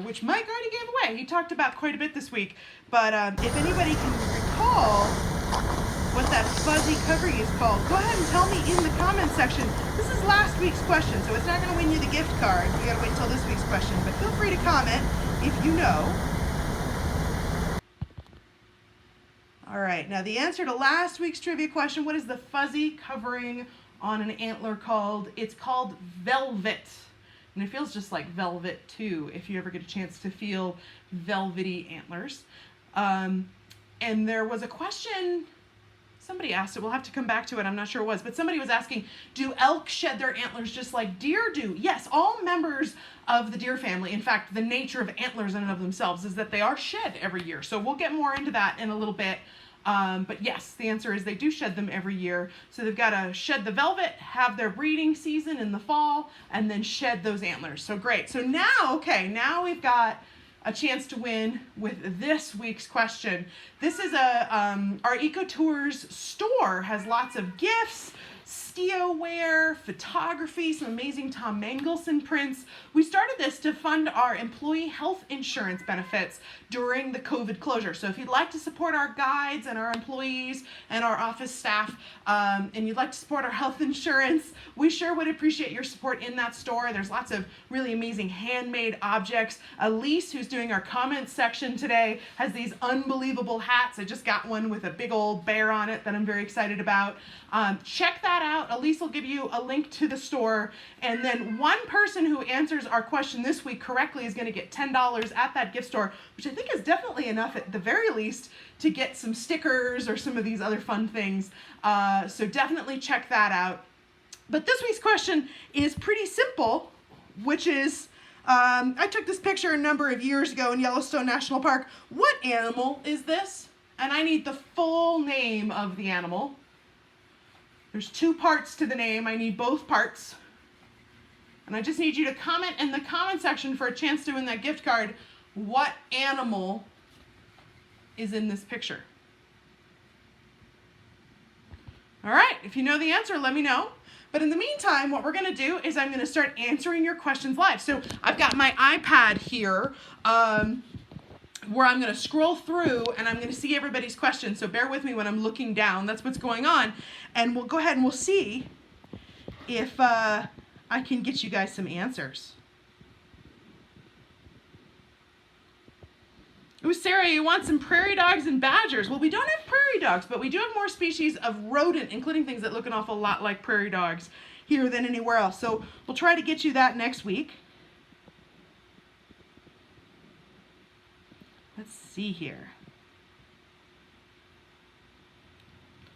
Which Mike already gave away. He talked about quite a bit this week. But if anybody can recall what that fuzzy covering is called, go ahead and tell me in the comment section. This is last week's question, so it's not going to win you the gift card. You got to wait until this week's question. But feel free to comment if you know. All right, now the answer to last week's trivia question, what is the fuzzy covering on an antler called? It's called velvet. And it feels just like velvet too, if you ever get a chance to feel velvety antlers. And there was a question, somebody asked it, we'll have to come back to it, I'm not sure it was, but somebody was asking, do elk shed their antlers just like deer do? Yes, all members of the deer family. In fact, the nature of antlers in and of themselves is that they are shed every year. So we'll get more into that in a little bit. But yes, the answer is they do shed them every year. So they've got to shed the velvet, have their breeding season in the fall, and then shed those antlers. So great. So now, okay, now we've got a chance to win with this week's question. This is our EcoTours store has lots of gifts, SteoWare, photography, some amazing Tom Mangelson prints. We started this to fund our employee health insurance benefits during the COVID closure. So if you'd like to support our guides and our employees and our office staff, and you'd like to support our health insurance, we sure would appreciate your support in that store. There's lots of really amazing handmade objects. Elise, who's doing our comments section today, has these unbelievable hats. I just got one with a big old bear on it that I'm very excited about. Check that out. Elise will give you a link to the store, and then one person who answers our question this week correctly is going to get $10 at that gift store, which I think is definitely enough at the very least to get some stickers or some of these other fun things. So definitely check that out. But this week's question is pretty simple, which is, I took this picture a number of years ago in Yellowstone National Park. What animal is this? And I need the full name of the animal. There's two parts to the name. I need both parts. And I just need you to comment in the comment section for a chance to win that gift card. What animal is in this picture? All right, if you know the answer, let me know. But in the meantime, what we're going to do is I'm going to start answering your questions live. So I've got my iPad here where I'm going to scroll through and I'm going to see everybody's questions. So bear with me when I'm looking down. That's what's going on. And we'll go ahead and we'll see if I can get you guys some answers. Ooh, Sarah, you want some prairie dogs and badgers. Well, we don't have prairie dogs, but we do have more species of rodent, including things that look an awful lot like prairie dogs here than anywhere else. So we'll try to get you that next week. Let's see here.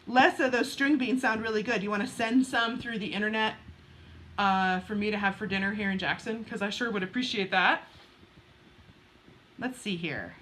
Lessa, those string beans sound really good. You want to send some through the internet for me to have for dinner here in Jackson? Because I sure would appreciate that. Let's see here.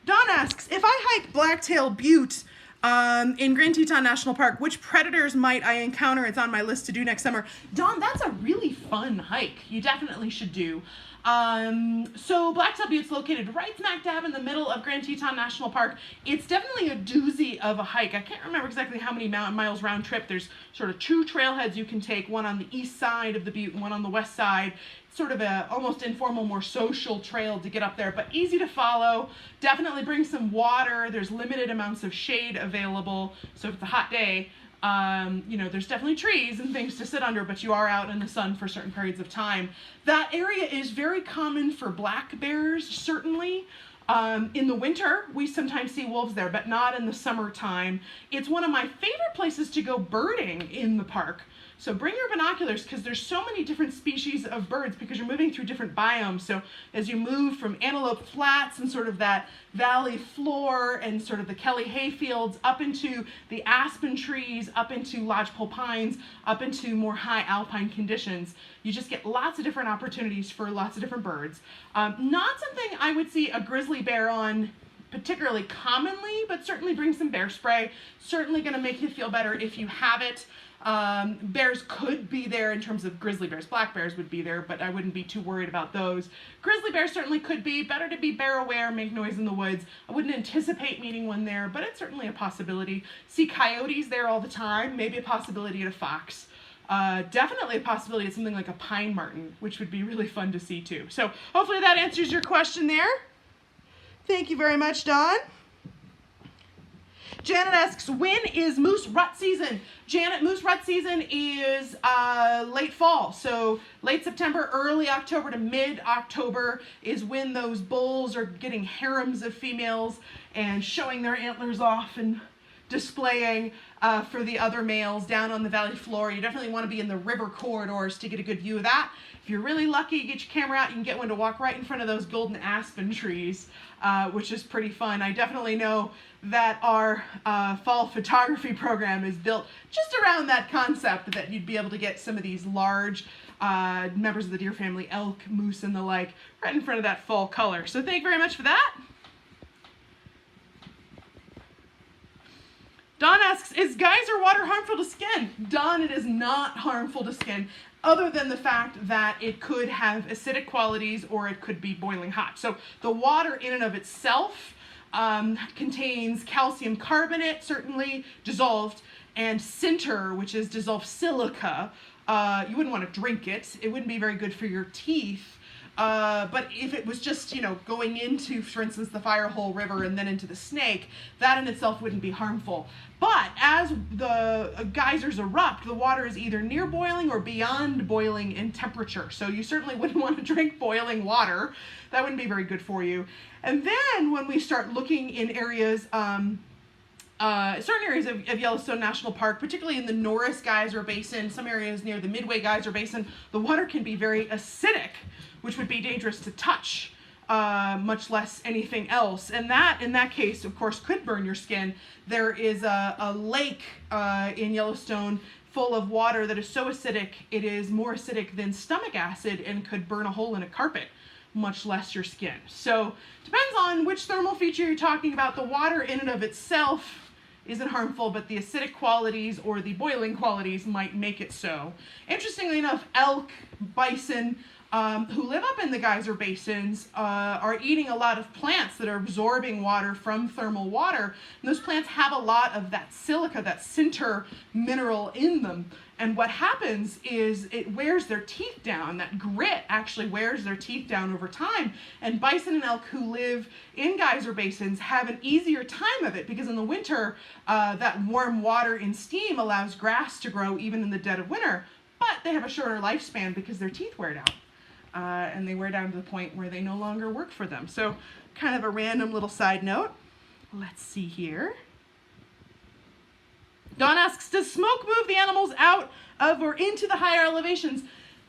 Don asks, if I hike Blacktail Butte in Grand Teton National Park, which predators might I encounter? It's on my list to do next summer. Don, that's a really fun hike. You definitely should do. So Blacktail Butte's located right smack dab in the middle of Grand Teton National Park. It's definitely a doozy of a hike. I can't remember exactly how many miles round trip. There's sort of two trailheads you can take, one on the east side of the butte and one on the west side. Sort of a almost informal, more social trail to get up there, but easy to follow. Definitely bring some water. There's limited amounts of shade available. So if it's a hot day, you know, there's definitely trees and things to sit under, but you are out in the sun for certain periods of time. That area is very common for black bears, certainly. In the winter, we sometimes see wolves there, but not in the summertime. It's one of my favorite places to go birding in the park So bring your binoculars, because there's so many different species of birds, because you're moving through different biomes. So as you move from antelope flats and sort of that valley floor and sort of the Kelly hayfields up into the aspen trees, up into lodgepole pines, up into more high alpine conditions, you just get lots of different opportunities for lots of different birds. Not something I would see a grizzly bear on particularly commonly, but certainly bring some bear spray. Certainly going to make you feel better if you have it. Bears could be there in terms of grizzly bears. Black bears would be there, but I wouldn't be too worried about those. Grizzly bears certainly could be. Better to be bear aware, make noise in the woods. I wouldn't anticipate meeting one there, but it's certainly a possibility. See coyotes there all the time, maybe a possibility at a fox. Definitely a possibility at something like a pine marten, which would be really fun to see too. So hopefully that answers your question there. Thank you very much, Dawn. Janet asks, when is moose rut season? Janet, moose rut season is late fall. So late September, early October to mid-October is when those bulls are getting harems of females and showing their antlers off and displaying for the other males down on the valley floor. You definitely want to be in the river corridors to get a good view of that. If you're really lucky, you get your camera out, you can get one to walk right in front of those golden aspen trees, which is pretty fun. I definitely know that our fall photography program is built just around that concept, that you'd be able to get some of these large members of the deer family, elk, moose, and the like, right in front of that fall color. So thank you very much for that. Don asks, is geyser water harmful to skin? Don, it is not harmful to skin, other than the fact that it could have acidic qualities or it could be boiling hot. So the water in and of itself contains calcium carbonate, certainly dissolved, and sinter, which is dissolved silica. You wouldn't want to drink it. It wouldn't be very good for your teeth. But if it was just, going into, for instance, the Firehole River and then into the Snake, that in itself wouldn't be harmful. But as the geysers erupt, the water is either near boiling or beyond boiling in temperature. So you certainly wouldn't want to drink boiling water. That wouldn't be very good for you. And then when we start looking in areas, certain areas of Yellowstone National Park, particularly in the Norris Geyser Basin, some areas near the Midway Geyser Basin, the water can be very acidic, which would be dangerous to touch, much less anything else. And that, in that case, of course, could burn your skin. There is a lake in Yellowstone full of water that is so acidic, it is more acidic than stomach acid and could burn a hole in a carpet, much less your skin. So depends on which thermal feature you're talking about. The water in and of itself isn't harmful, but the acidic qualities or the boiling qualities might make it so. Interestingly enough, elk, bison, who live up in the geyser basins are eating a lot of plants that are absorbing water from thermal water. And those plants have a lot of that silica, that sinter mineral in them. And what happens is it wears their teeth down. That grit actually wears their teeth down over time. And bison and elk who live in geyser basins have an easier time of it, because in the winter, that warm water and steam allows grass to grow even in the dead of winter. But they have a shorter lifespan because their teeth wear down. And they wear down to the point where they no longer work for them. So kind of a random little side note. Let's see here. Dawn asks, does smoke move the animals out of or into the higher elevations?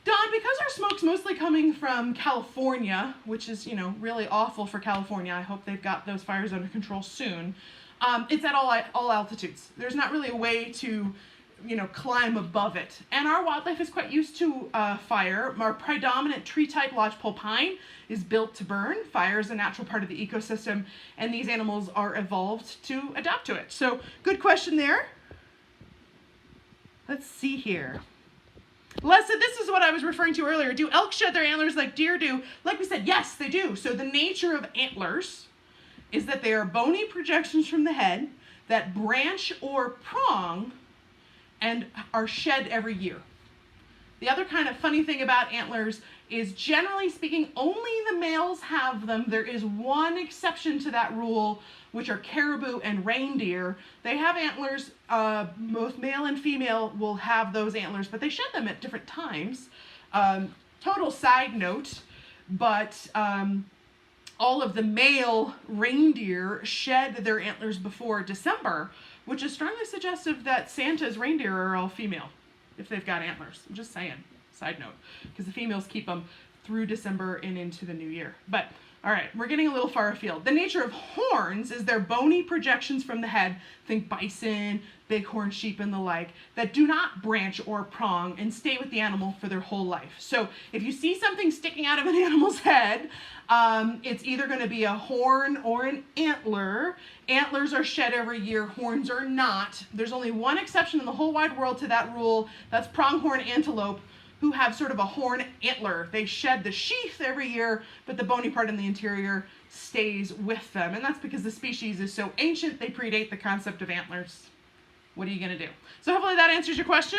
Dawn, because our smoke's mostly coming from California, which is, really awful for California. I hope they've got those fires under control soon. It's at all altitudes. There's not really a way to climb above it. And our wildlife is quite used to fire. Our predominant tree type, lodgepole pine, is built to burn. Fire is a natural part of the ecosystem, and these animals are evolved to adapt to it. So good question there. Let's see here. Lessa, this is what I was referring to earlier. Do elk shed their antlers like deer do? Like we said, yes, they do. So the nature of antlers is that they are bony projections from the head that branch or prong and are shed every year. The other kind of funny thing about antlers is, generally speaking, only the males have them. There is one exception to that rule, which are caribou and reindeer. They have antlers. Both male and female will have those antlers, but they shed them at different times. Total side note, but all of the male reindeer shed their antlers before December, which is strongly suggestive that Santa's reindeer are all female. if they've got antlers. I'm just saying, side note, because the females keep them through December and into the new year. But all right, we're getting a little far afield. The nature of horns is they're bony projections from the head, think bison, bighorn sheep and the like, that do not branch or prong and stay with the animal for their whole life. So if you see something sticking out of an animal's head, it's either going to be a horn or an antler. Antlers are shed every year, horns are not. There's only one exception in the whole wide world to that rule. That's pronghorn antelope, who have sort of a horn antler. They shed the sheath every year, but the bony part in the interior stays with them. And that's because the species is so ancient, they predate the concept of antlers. What are you gonna do? So hopefully that answers your question.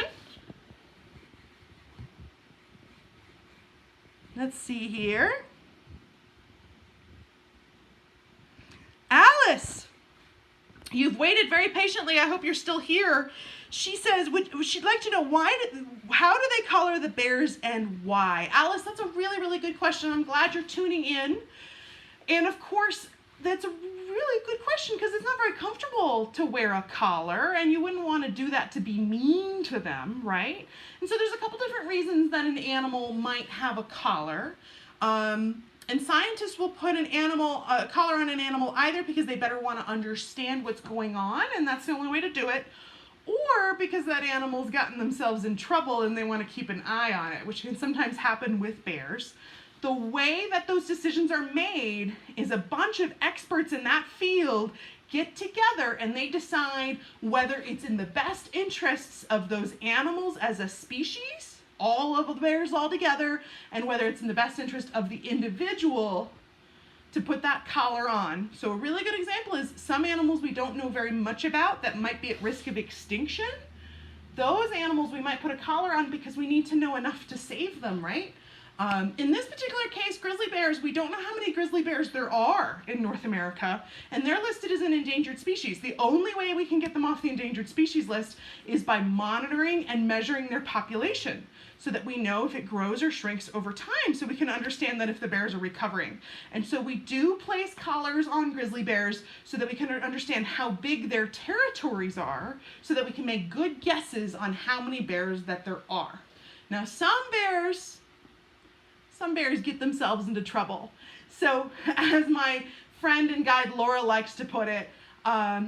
Let's see here. Alice, you've waited very patiently. I hope you're still here. She says, she'd like to know how do they color the bears and why? Alice, that's a really, really good question. I'm glad you're tuning in. And of course, that's a really good question because it's not very comfortable to wear a collar, and you wouldn't want to do that to be mean to them, right? And so there's a couple different reasons that an animal might have a collar. And scientists will put a collar on an animal either because they better want to understand what's going on, and that's the only way to do it, or because that animal's gotten themselves in trouble and they want to keep an eye on it, which can sometimes happen with bears. The way that those decisions are made is a bunch of experts in that field get together and they decide whether it's in the best interests of those animals as a species, all of the bears all together, and whether it's in the best interest of the individual to put that collar on. So a really good example is some animals we don't know very much about that might be at risk of extinction. Those animals we might put a collar on because we need to know enough to save them, right? In this particular case, grizzly bears, we don't know how many grizzly bears there are in North America, and they're listed as an endangered species. The only way we can get them off the endangered species list is by monitoring and measuring their population, so that we know if it grows or shrinks over time, so we can understand that if the bears are recovering. And so we do place collars on grizzly bears so that we can understand how big their territories are, so that we can make good guesses on how many bears that there are. Now some bears get themselves into trouble. So as my friend and guide Laura likes to put it,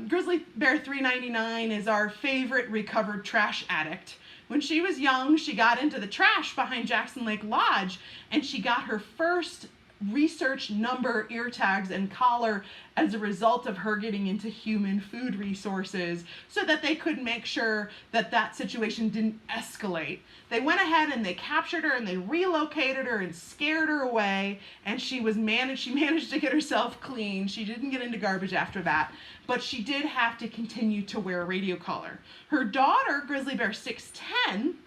Grizzly Bear 399 is our favorite recovered trash addict. When she was young, she got into the trash behind Jackson Lake Lodge, and she got her first research number, ear tags, and collar as a result of her getting into human food resources so that they could make sure that that situation didn't escalate. They went ahead and they captured her and they relocated her and scared her away, and she managed to get herself clean. She didn't get into garbage after that, but she did have to continue to wear a radio collar. Her daughter, Grizzly Bear 610,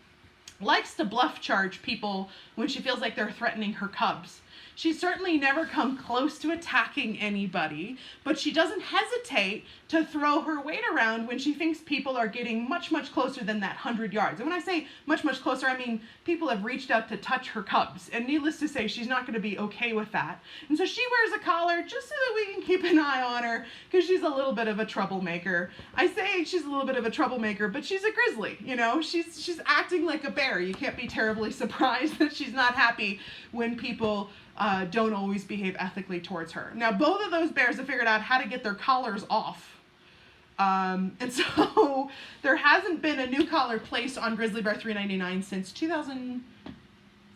likes to bluff charge people when she feels like they're threatening her cubs. She's certainly never come close to attacking anybody, but she doesn't hesitate to throw her weight around when she thinks people are getting much, much closer than that 100 yards. And when I say much, much closer, I mean people have reached out to touch her cubs. And needless to say, she's not going to be okay with that. And so she wears a collar just so that we can keep an eye on her, because she's a little bit of a troublemaker. I say she's a little bit of a troublemaker, but she's a grizzly, you know? She's acting like a bear. You can't be terribly surprised that she's not happy when people don't always behave ethically towards her. Now, both of those bears have figured out how to get their collars off. And so there hasn't been a new collar placed on Grizzly Bear 399 since 2013,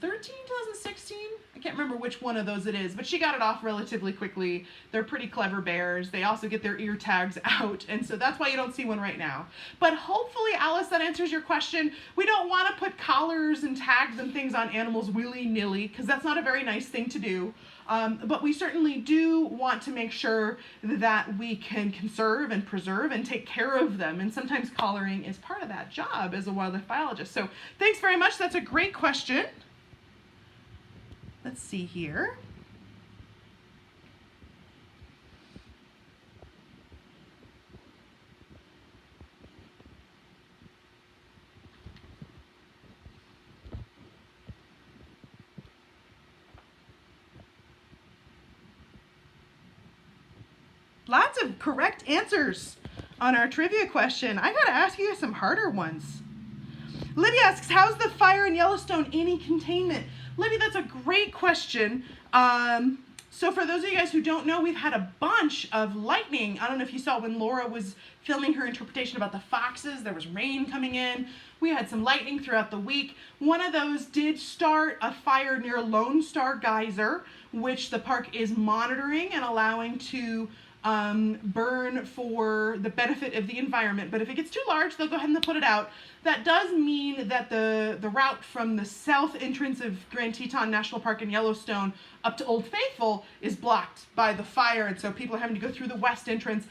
2016. I can't remember which one of those it is, but she got it off relatively quickly. They're pretty clever bears. They also get their ear tags out, and so that's why you don't see one right now. But hopefully, Alice, that answers your question. We don't want to put collars and tags and things on animals willy-nilly, because that's not a very nice thing to do. But we certainly do want to make sure that we can conserve and preserve and take care of them. And sometimes collaring is part of that job as a wildlife biologist. So thanks very much. That's a great question. Let's see here. Lots of correct answers on our trivia question. I gotta ask you some harder ones. Libby asks, how's the fire in Yellowstone? Any containment? Libby, that's a great question. So for those of you guys who don't know, we've had a bunch of lightning. I don't know if you saw when Laura was filming her interpretation about the foxes, there was rain coming in. We had some lightning throughout the week. One of those did start a fire near Lone Star Geyser, which the park is monitoring and allowing to burn for the benefit of the environment. But if it gets too large, they'll go ahead and put it out. That does mean that the route from the south entrance of Grand Teton National Park in Yellowstone up to Old Faithful is blocked by the fire, and so people are having to go through the west entrance.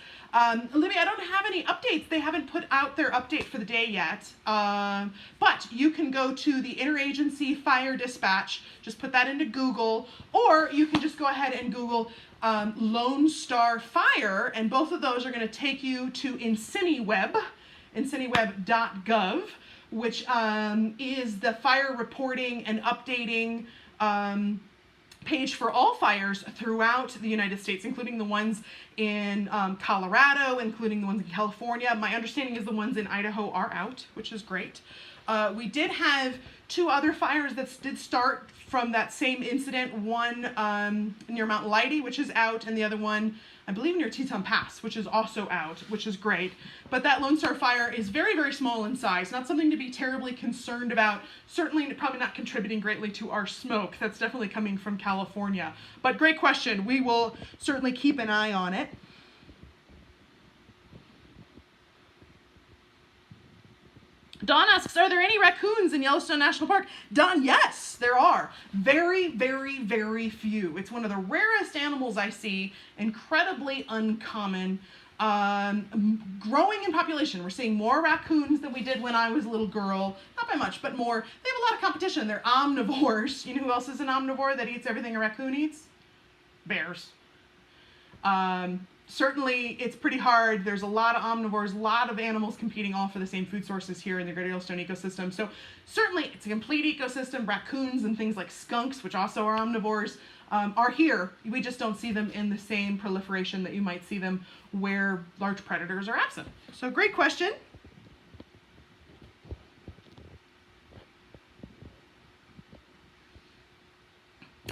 Libby, I don't have any updates. They haven't put out their update for the day yet, but you can go to the Interagency Fire Dispatch, just put that into Google, or you can just go ahead and Google Lone Star Fire, and both of those are going to take you to inciniweb.gov, which is the fire reporting and updating page for all fires throughout the United States, including the ones in Colorado, including the ones in California. My understanding is the ones in Idaho are out, which is great. We did have 2 other fires that did start from that same incident, one near Mount Leidy, which is out, and the other one, I believe, near Teton Pass, which is also out, which is great. But that Lone Star fire is very, very small in size, not something to be terribly concerned about, certainly probably not contributing greatly to our smoke. That's definitely coming from California. But great question. We will certainly keep an eye on it. Don asks, are there any raccoons in Yellowstone National Park? Don, yes, there are. Very, very, very few. It's one of the rarest animals I see, incredibly uncommon, growing in population. We're seeing more raccoons than we did when I was a little girl. Not by much, but more. They have a lot of competition. They're omnivores. You know who else is an omnivore that eats everything a raccoon eats? Bears. Certainly, it's pretty hard. There's a lot of omnivores, a lot of animals competing all for the same food sources here in the Greater Yellowstone ecosystem. So certainly, it's a complete ecosystem. Raccoons and things like skunks, which also are omnivores, are here. We just don't see them in the same proliferation that you might see them where large predators are absent. So great question.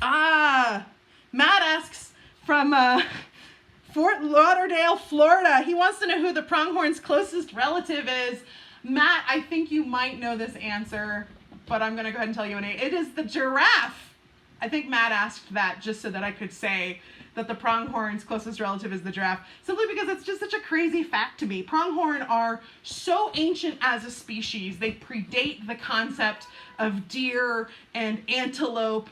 Matt asks from Fort Lauderdale, Florida. He wants to know who the pronghorn's closest relative is. Matt, I think you might know this answer, but I'm going to go ahead and tell you an A. It is the giraffe. I think Matt asked that just so that I could say that the pronghorn's closest relative is the giraffe, simply because it's just such a crazy fact to me. Pronghorn are so ancient as a species. They predate the concept of deer and antelope,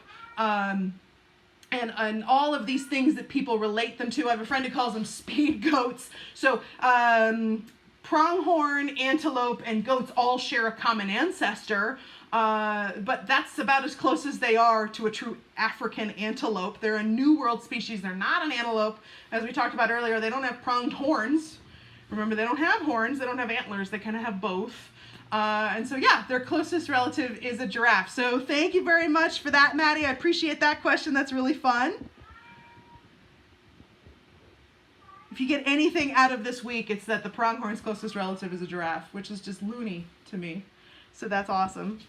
and all of these things that people relate them to. I have a friend who calls them speed goats. So pronghorn, antelope, and goats all share a common ancestor, but that's about as close as they are to a true African antelope. They're a New World species. They're not an antelope. As we talked about earlier, they don't have pronged horns. Remember, they don't have horns. They don't have antlers. They kind of have both. And so, yeah, their closest relative is a giraffe. So thank you very much for that, Maddie. I appreciate that question. That's really fun. If you get anything out of this week, it's that the pronghorn's closest relative is a giraffe, which is just loony to me. So that's awesome.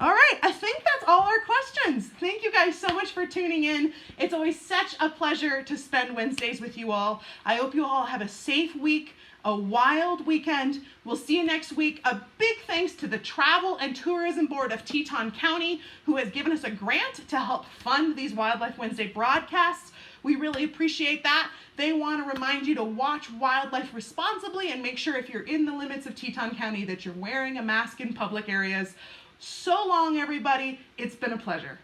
All right, I think that's all our questions. Thank you guys so much for tuning in. It's always such a pleasure to spend Wednesdays with you all. I hope you all have a safe week, a wild weekend. We'll see you next week. A big thanks to the Travel and Tourism Board of Teton County, who has given us a grant to help fund these Wildlife Wednesday broadcasts. We really appreciate that. They want to remind you to watch wildlife responsibly and make sure if you're in the limits of Teton County that you're wearing a mask in public areas. So long, everybody. It's been a pleasure.